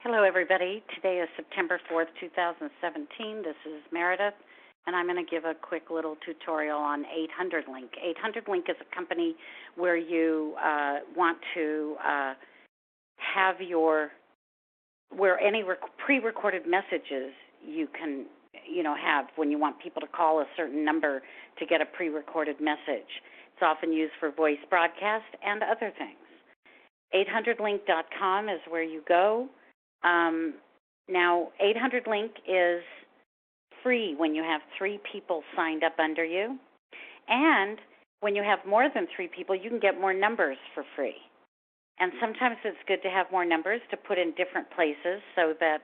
Hello, everybody. Today is September 4th, 2017. This is Meredith, and I'm going to give a quick little tutorial on 800-Link. 800-Link is a company where you want to have where any pre-recorded messages you can, have when you want people to call a certain number to get a pre-recorded message. It's often used for voice broadcast and other things. 800link.com is where you go. Now, 800-Link is free when you have 3 people signed up under you. And when you have more than 3 people, you can get more numbers for free. And sometimes it's good to have more numbers to put in different places so that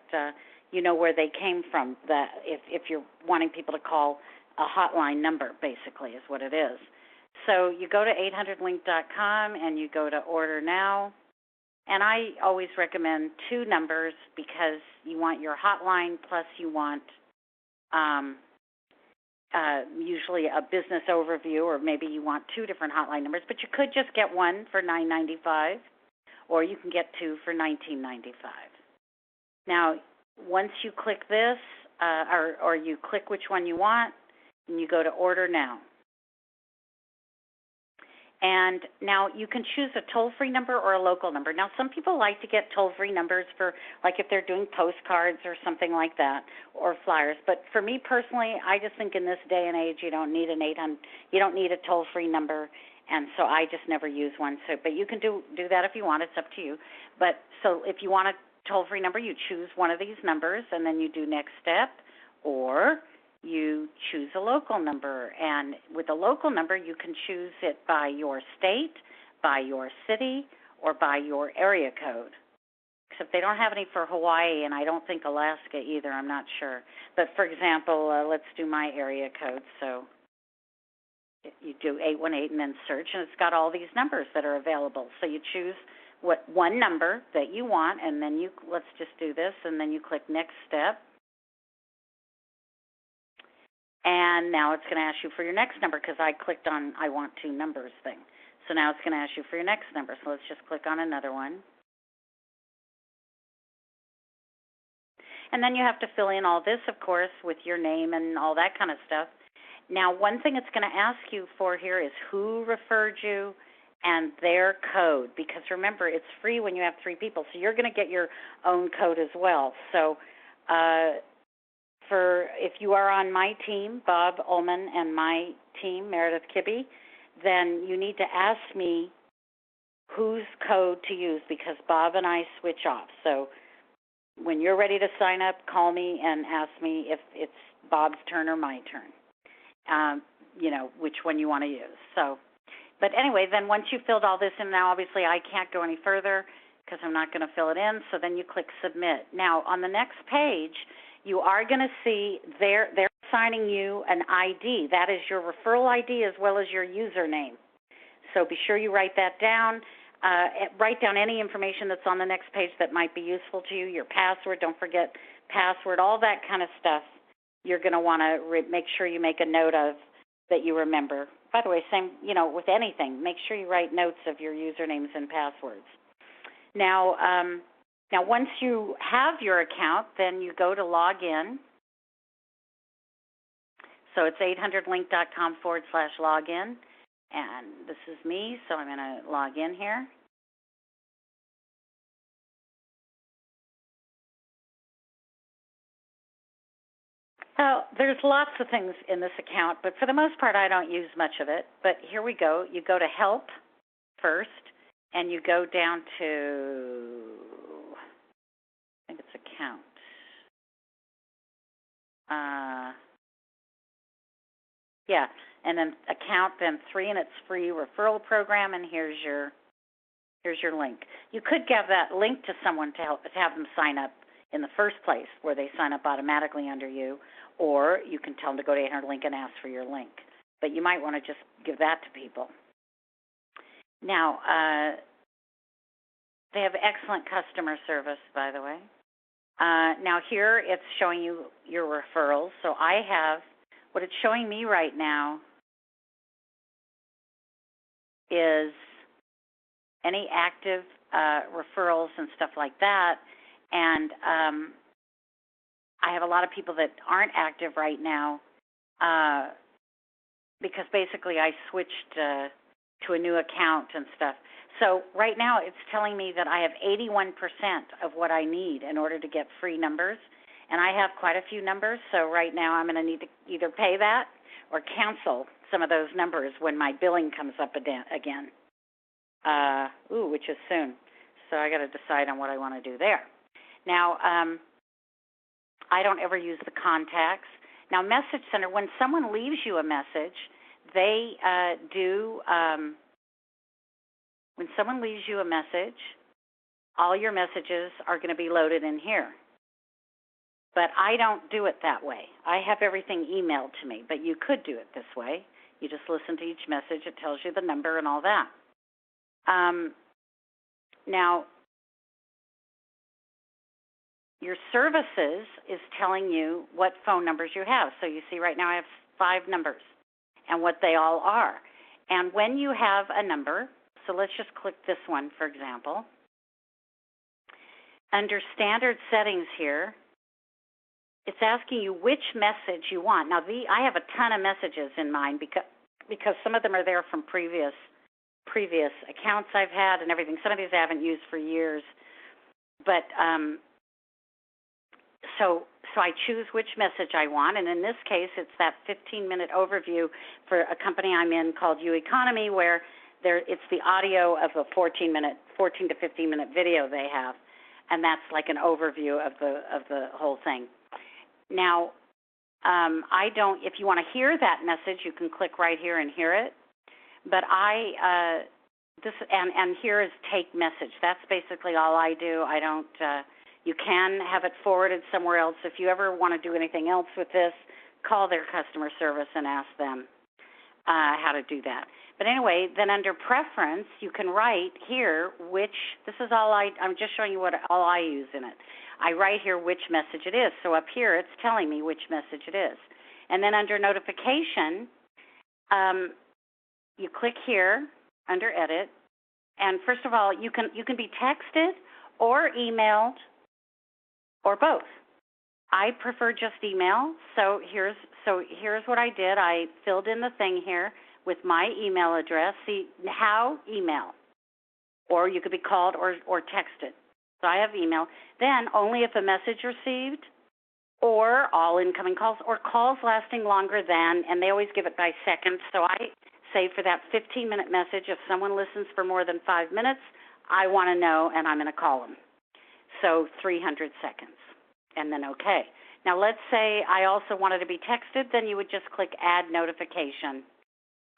you know where they came from, that if you're wanting people to call a hotline number, basically, is what it is. So you go to 800link.com and you go to Order Now. And I always recommend 2 numbers because you want your hotline plus you want usually a business overview, or maybe you want 2 different hotline numbers. But you could just get one for $9.95, or you can get 2 for $19.95. Now, once you click this, or you click which one you want, and you go to Order Now. And now you can choose a toll-free number or a local number. Now, some people like to get toll-free numbers for, like, if they're doing postcards or something like that, or flyers. But for me personally, I just think in this day and age, you don't need a toll-free number, and so I just never use one. So, but you can do that if you want. It's up to you. But so if you want a toll-free number, you choose one of these numbers, and then you do next step, or you choose a local number, and with a local number, you can choose it by your state, by your city, or by your area code. Except they don't have any for Hawaii, and I don't think Alaska either. I'm not sure. But, for example, let's do my area code. So you do 818 and then search, and it's got all these numbers that are available. So you choose one number that you want, and then let's just do this, and then you click Next Step. And now it's going to ask you for your next number because I clicked on I want 2 numbers thing. So now it's going to ask you for your next number. So let's just click on another one. And then you have to fill in all this, of course, with your name and all that kind of stuff. Now, one thing it's going to ask you for here is who referred you and their code, because remember, it's free when you have 3 people. So you're going to get your own code as well. So if you are on my team, Bob Ullman, and my team, Meredith Kibbee, then you need to ask me whose code to use because Bob and I switch off. So when you're ready to sign up, call me and ask me if it's Bob's turn or my turn, which one you want to use. So, but anyway, then once you've filled all this in, now obviously I can't go any further because I'm not going to fill it in, so then you click Submit. Now, on the next page, you are going to see they're assigning you an ID. That is your referral ID as well as your username. So be sure you write that down. Write down any information that's on the next page that might be useful to you, your password. Don't forget password, all that kind of stuff. You're going to want to make sure you make a note of that you remember. By the way, same, with anything, make sure you write notes of your usernames and passwords. Now, once you have your account, then you go to log in. So it's 800link.com/login. And this is me, so I'm going to log in here. Now, there's lots of things in this account, but for the most part, I don't use much of it. But here we go. You go to Help first, and you go down to, I think it's Account. Yeah, and then Account, then 3, and it's free referral program, and here's your link. You could give that link to someone to have them sign up in the first place, where they sign up automatically under you, or you can tell them to go to 800link and ask for your link. But you might want to just give that to people. Now, they have excellent customer service, by the way. Now here it's showing you your referrals. So I have, what it's showing me right now is any active referrals and stuff like that. And I have a lot of people that aren't active right now because basically I switched to a new account and stuff. So right now it's telling me that I have 81% of what I need in order to get free numbers. And I have quite a few numbers, so right now I'm going to need to either pay that or cancel some of those numbers when my billing comes up again, which is soon. So I got to decide on what I want to do there. Now, I don't ever use the contacts. Now, Message Center, when someone leaves you a message, they when someone leaves you a message, all your messages are going to be loaded in here. But I don't do it that way. I have everything emailed to me, but you could do it this way. You just listen to each message. It tells you the number and all that. Now, your services is telling you what phone numbers you have. So you see right now I have 5 numbers and what they all are. And when you have a number, so let's just click this one, for example. Under standard settings here, it's asking you which message you want. Now, I have a ton of messages in mine because some of them are there from previous accounts I've had and everything. Some of these I haven't used for years. But so I choose which message I want, and in this case, it's that 15-minute overview for a company I'm in called U Economy, where it's the audio of a 14 to 15-minute video they have, and that's like an overview of the whole thing. Now, if you want to hear that message, you can click right here and hear it. But and here is take message. That's basically all I do. I don't, you can have it forwarded somewhere else. If you ever want to do anything else with this, call their customer service and ask them how to do that. But anyway, then under preference, you can write here this is all I'm just showing you what all I use in it. I write here which message it is. So up here, it's telling me which message it is. And then under notification, you click here under edit. And first of all, you can be texted or emailed or both. I prefer just email. So here's what I did. I filled in the thing here with my email address. See, how? Email. Or you could be called or texted. So I have email. Then only if a message received, or all incoming calls, or calls lasting longer than, and they always give it by seconds. So I say for that 15-minute message, if someone listens for more than 5 minutes, I want to know, and I'm going to call them. So 300 seconds, and then okay. Now let's say I also wanted to be texted, then you would just click add notification,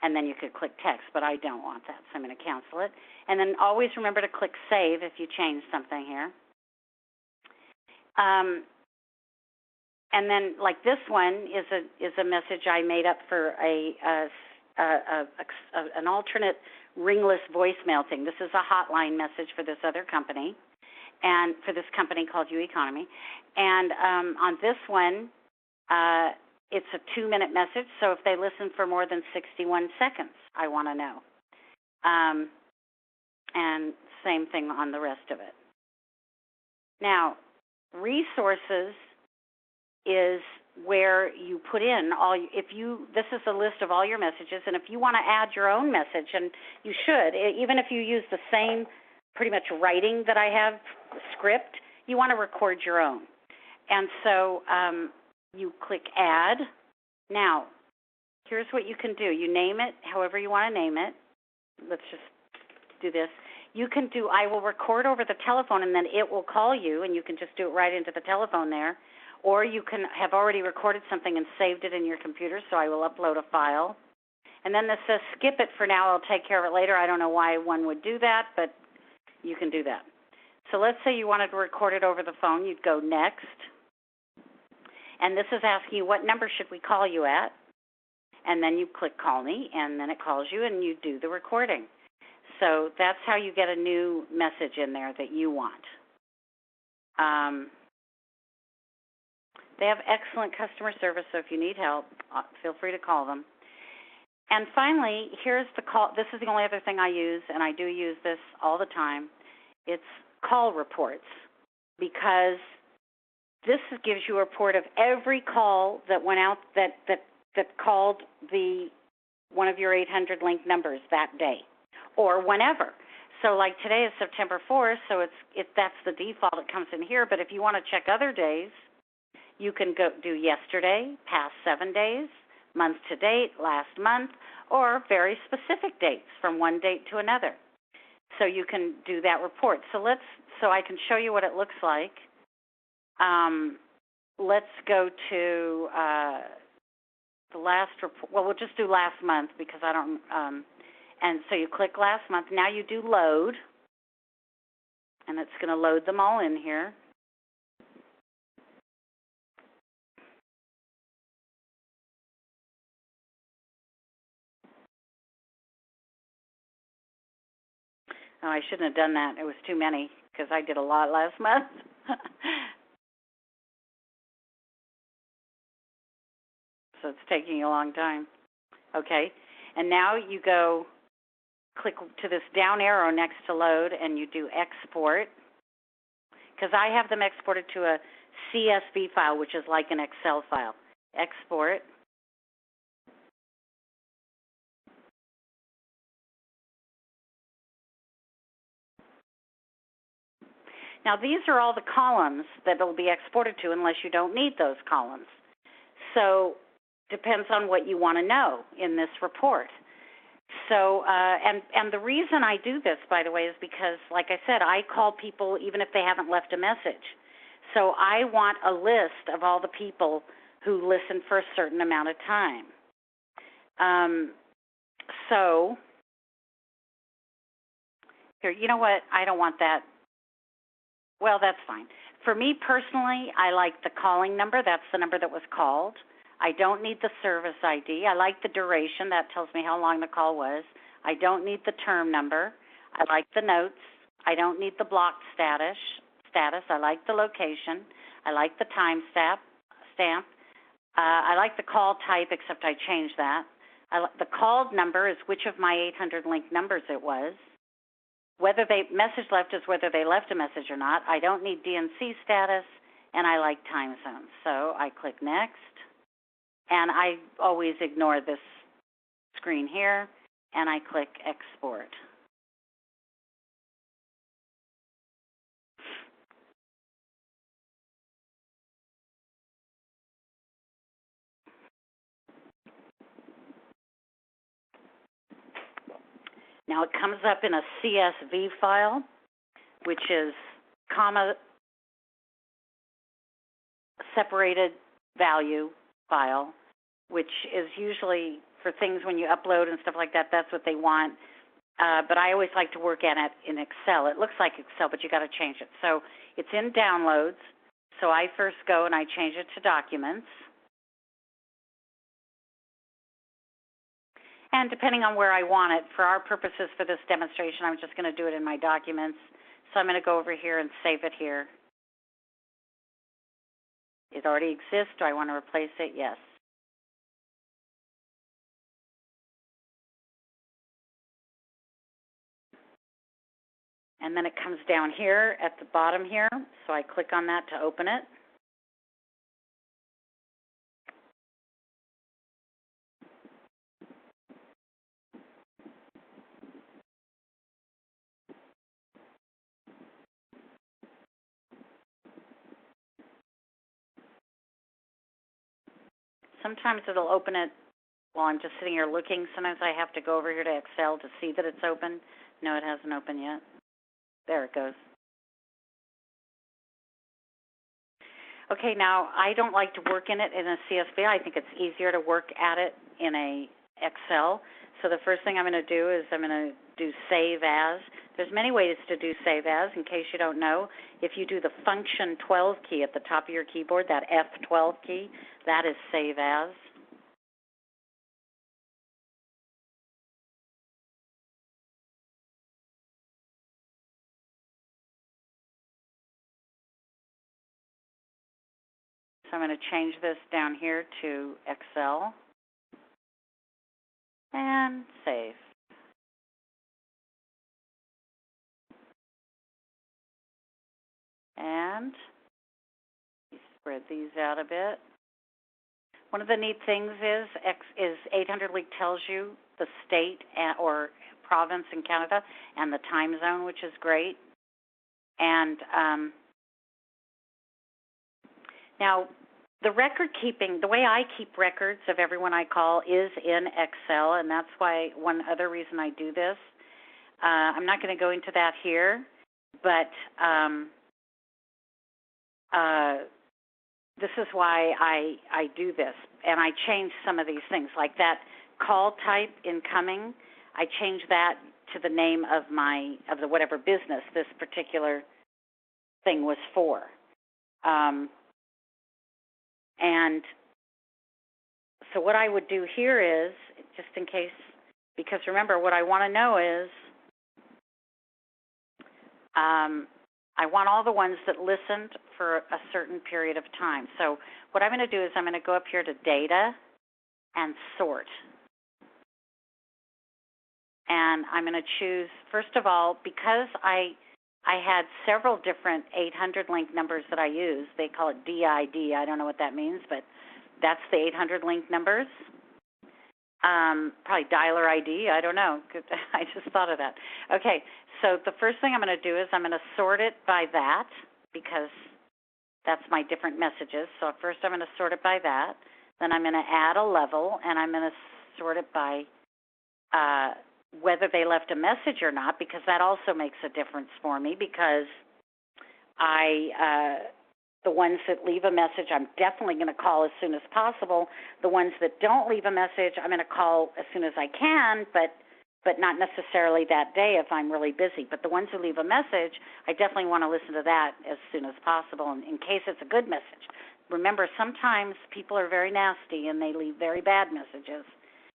and then you could click text, but I don't want that, so I'm going to cancel it. And then always remember to click save if you change something here. And then like this one is a message I made up for an alternate ringless voicemail thing. This is a hotline message for this other company, and for this company called U Economy. And on this one, it's a 2-minute message, so if they listen for more than 61 seconds, I want to know. And same thing on the rest of it. Now, resources is where you put in this is a list of all your messages, and if you want to add your own message, and you should, even if you use the same pretty much writing that I have, script, you want to record your own. And so you click add. Now, here's what you can do. You name it however you want to name it. Let's just do this. You can do, I will record over the telephone, and then it will call you, and you can just do it right into the telephone there. Or you can have already recorded something and saved it in your computer, so I will upload a file. And then this says skip it for now, I'll take care of it later. I don't know why one would do that, but you can do that. So let's say you wanted to record it over the phone. You'd go next. And this is asking you what number should we call you at. And then you click call me, and then it calls you, and you do the recording. So that's how you get a new message in there that you want. They have excellent customer service, so if you need help, feel free to call them. And finally, here's the call. This is the only other thing I use, and I do use this all the time. It's call reports. because this gives you a report of every call that went out that called one of your 800 link numbers that day or whenever. So like today is September 4th, so that's the default. It comes in here. But if you want to check other days, you can go do yesterday, past 7 days, month to date, last month, or very specific dates from one date to another. So you can do that report. So I can show you what it looks like. Let's go to the last report. Well, we'll just do last month because I don't. And so you click last month. Now you do load, and it's going to load them all in here. Oh, I shouldn't have done that. It was too many because I did a lot last month. So it's taking a long time. Okay, and now you go click to this down arrow next to load, and you do export, because I have them exported to a CSV file, which is like an Excel file. Export. Now, these are all the columns that will be exported to unless you don't need those columns. So depends on what you want to know in this report. So, and the reason I do this, by the way, is because, like I said, I call people even if they haven't left a message. So I want a list of all the people who listen for a certain amount of time. So here, you know what? I don't want that. Well, that's fine. For me personally, I like the calling number. That's the number that was called. I don't need the service ID. I like the duration. That tells me how long the call was. I don't need the term number. I like the notes. I don't need the blocked status. I like the location. I like the time stamp. I like the call type, except I changed that. The called number is which of my 800 linked numbers it was. Whether message left is whether they left a message or not. I don't need DNC status, and I like time zones. So I click next. And I always ignore this screen here, and I click export. Now it comes up in a CSV file, which is comma separated value file, which is usually for things when you upload and stuff like that. That's what they want. But I always like to work at it in Excel. It looks like Excel, but you got to change it. So it's in downloads. So I first go and I change it to documents. And depending on where I want it, for our purposes for this demonstration, I'm just going to do it in my documents. So I'm going to go over here and save it here. It already exists. Do I want to replace it? Yes. And then it comes down here at the bottom here. So I click on that to open it. Sometimes it'll open it while I'm just sitting here looking. Sometimes I have to go over here to Excel to see that it's open. No, it hasn't opened yet. There it goes. Okay, now I don't like to work in it in a CSV. I think it's easier to work at it in a Excel. So the first thing I'm going to do is I'm going to do Save As. There's many ways to do Save As. In case you don't know, if you do the Function 12 key at the top of your keyboard, that F12 key, that is Save As. So I'm going to change this down here to Excel and save. And spread these out a bit. One of the neat things is 800 League tells you the state or province in Canada and the time zone, which is great. And now the record keeping, the way I keep records of everyone I call is in Excel, and that's why one other reason I do this. I'm not going to go into that here, but this is why I do this, and I change some of these things, like that call type incoming. I change that to the name of the whatever business this particular thing was for, and so what I would do here is, just in case, because remember what I want to know is I want all the ones that listened for a certain period of time. So what I'm going to do is I'm going to go up here to Data and Sort. And I'm going to choose, first of all, because I had several different 800 link numbers that I use. They call it DID. I don't know what that means, but that's the 800 link numbers. Probably dialer ID. I don't know. I just thought of that. Okay, so the first thing I'm going to do is I'm going to sort it by that, because that's my different messages. So first I'm going to sort it by that. Then I'm going to add a level, and I'm going to sort it by whether they left a message or not, because that also makes a difference for me, because the ones that leave a message, I'm definitely going to call as soon as possible. The ones that don't leave a message, I'm going to call as soon as I can, but not necessarily that day if I'm really busy. But the ones who leave a message, I definitely want to listen to that as soon as possible, in case it's a good message. Remember, sometimes people are very nasty and they leave very bad messages,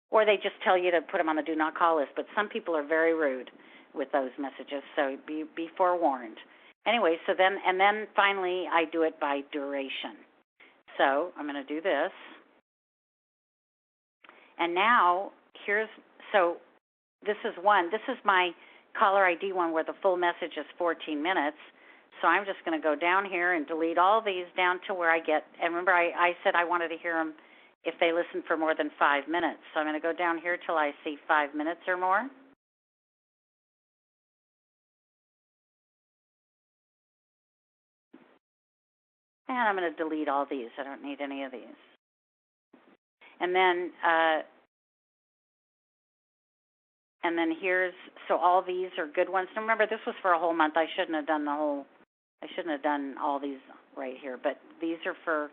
or they just tell you to put them on the do not call list. But some people are very rude with those messages, so be forewarned. Anyway, so then finally I do it by duration. So I'm going to do this. And now this is my caller ID one where the full message is 14 minutes. So I'm just going to go down here and delete all these down to where I get, and remember I said I wanted to hear them if they listen for more than 5 minutes. So I'm going to go down here till I see 5 minutes or more. And I'm going to delete all these. I don't need any of these. And then so all these are good ones. Now remember, this was for a whole month. I shouldn't have done all these right here. But these are for,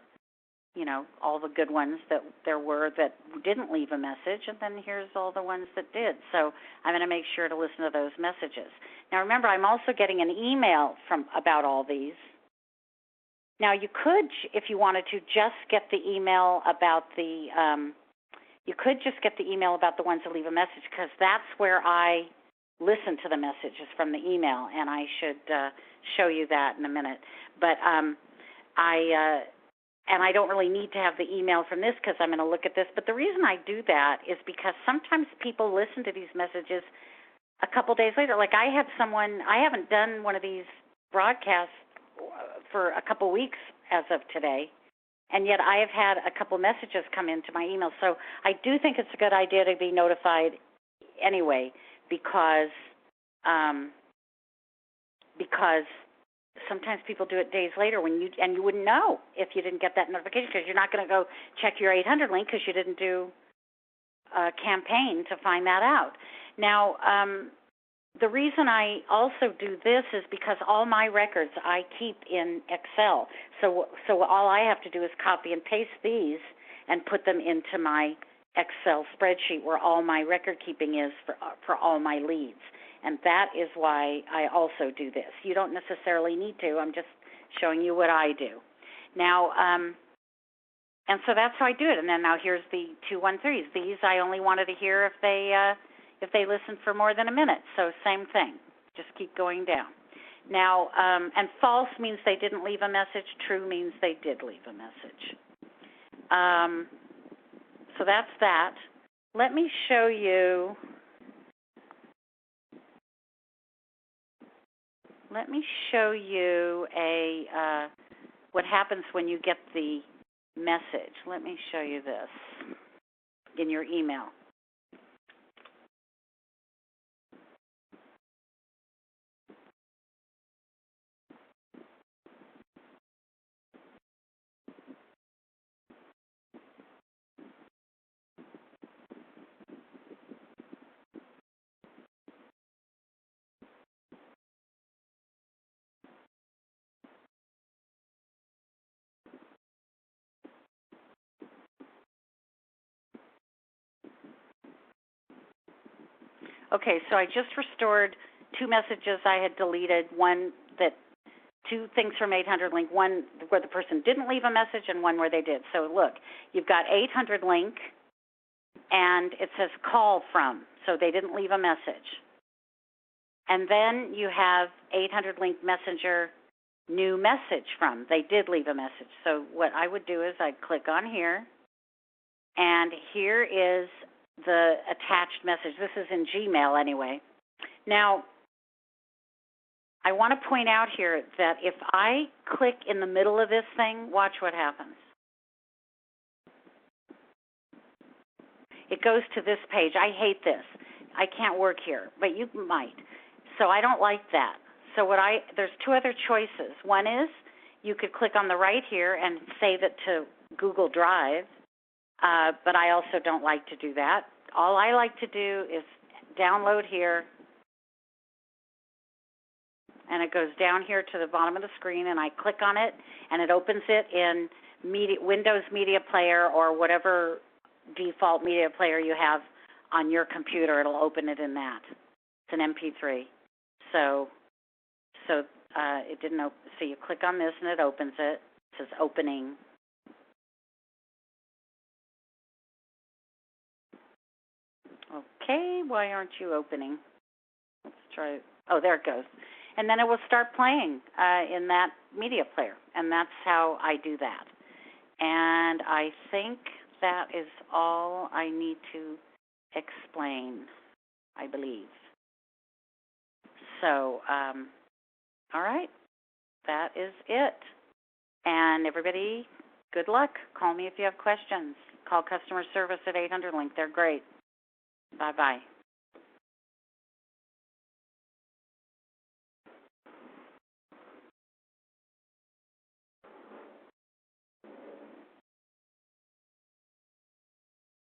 all the good ones that there were that didn't leave a message. And then here's all the ones that did. So I'm going to make sure to listen to those messages. Now remember, I'm also getting an email about all these. Now you could, if you wanted to, just get the email about the ones that leave a message, because that's where I listen to the messages from the email, and I should show you that in a minute. But I don't really need to have the email from this because I'm going to look at this. But the reason I do that is because sometimes people listen to these messages a couple days later. Like I haven't done one of these broadcasts for a couple weeks as of today, and yet I have had a couple messages come into my email. So I do think it's a good idea to be notified anyway, because sometimes people do it days later and you wouldn't know if you didn't get that notification, because you're not going to go check your 800 link because you didn't do a campaign to find that out. Now, the reason I also do this is because all my records I keep in Excel. So all I have to do is copy and paste these and put them into my Excel spreadsheet where all my record keeping is for all my leads. And that is why I also do this. You don't necessarily need to. I'm just showing you what I do. Now, and so that's how I do it. And then now here's the 213s. These I only wanted to hear if they listen for more than a minute. So same thing. Just keep going down. Now, and false means they didn't leave a message. True means they did leave a message. So that's that. Let me show you. let me show you what happens when you get the message. Let me show you this in your email. Okay, so I just restored 2 messages I had deleted, two things from 800 link, one where the person didn't leave a message and one where they did. So look, you've got 800 link and it says call from, so they didn't leave a message. And then you have 800 link messenger new message from, they did leave a message. So what I would do is I'd click on here, and here is the attached message. This is in Gmail anyway. Now, I want to point out here that if I click in the middle of this thing, watch what happens. It goes to this page. I hate this. I can't work here, but you might. So I don't like that. So there's 2 other choices. One is you could click on the right here and save it to Google Drive, but I also don't like to do that. All I like to do is download here, and it goes down here to the bottom of the screen, and I click on it, and it opens it in Windows Media Player or whatever default media player you have on your computer. It'll open it in that. It's an MP3. So it didn't open. So you click on this, and it opens it. It says opening. Okay, why aren't you opening? Let's try. Oh, there it goes. And then it will start playing in that media player, and that's how I do that. And I think that is all I need to explain, I believe. So, all right, that is it. And everybody, good luck. Call me if you have questions. Call customer service at 800 link. They're great. Bye-bye.